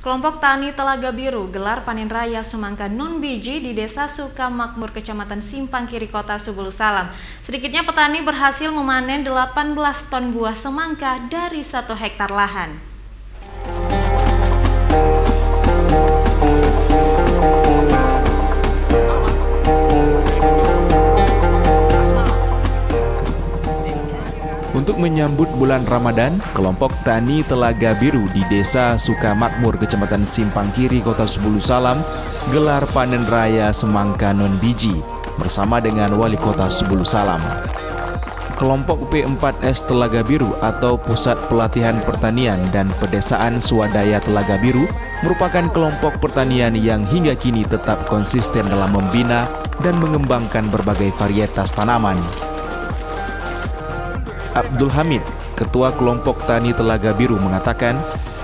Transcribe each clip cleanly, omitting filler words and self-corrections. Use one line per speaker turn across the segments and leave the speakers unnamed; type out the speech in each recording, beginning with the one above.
Kelompok Tani Telaga Biru gelar panen raya semangka non-biji di Desa Sukamakmur, Kecamatan Simpang Kiri, Kota Subulu Salam. Sedikitnya petani berhasil memanen 18 ton buah semangka dari 1 hektar lahan.
Untuk menyambut bulan Ramadan, kelompok Tani Telaga Biru di Desa Sukamakmur, Kecamatan Simpang Kiri, Kota Subulu Salam, gelar panen raya semangka non-biji bersama dengan Wali Kota Subulu Salam. Kelompok P4S Telaga Biru atau Pusat Pelatihan Pertanian dan Pedesaan Swadaya Telaga Biru merupakan kelompok pertanian yang hingga kini tetap konsisten dalam membina dan mengembangkan berbagai varietas tanaman. Abdul Hamid, Ketua Kelompok Tani Telaga Biru mengatakan,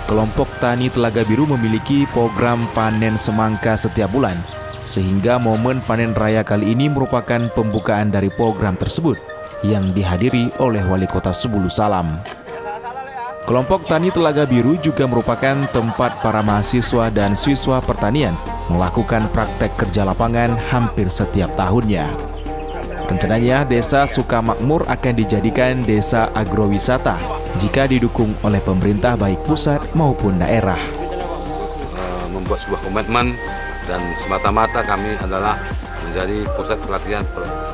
kelompok Tani Telaga Biru memiliki program panen semangka setiap bulan, sehingga momen panen raya kali ini merupakan pembukaan dari program tersebut yang dihadiri oleh Wali Kota Subulu Salam. Kelompok Tani Telaga Biru juga merupakan tempat para mahasiswa dan siswa pertanian melakukan praktek kerja lapangan hampir setiap tahunnya. Rencananya, Desa Sukamakmur akan dijadikan desa agrowisata jika didukung oleh pemerintah baik pusat maupun daerah.
Membuat sebuah komitmen dan semata-mata kami adalah menjadi pusat pelatihan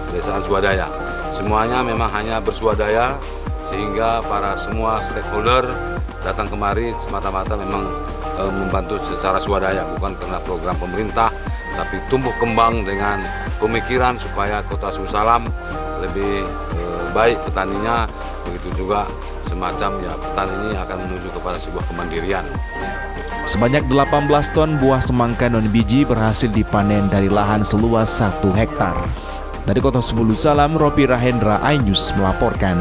pedesaan swadaya. Semuanya memang hanya berswadaya sehingga para semua stakeholder datang kemari semata-mata memang membantu secara swadaya, bukan karena program pemerintah, tapi tumbuh kembang dengan pemikiran supaya Kota Subulu Salam lebih baik petaninya, begitu juga semacam ya petani ini akan menuju kepada sebuah kemandirian.
Sebanyak 18 ton buah semangka non-biji berhasil dipanen dari lahan seluas 1 hektar. Dari Kota Subulu Salam, Ropi Rahendra, iNews melaporkan.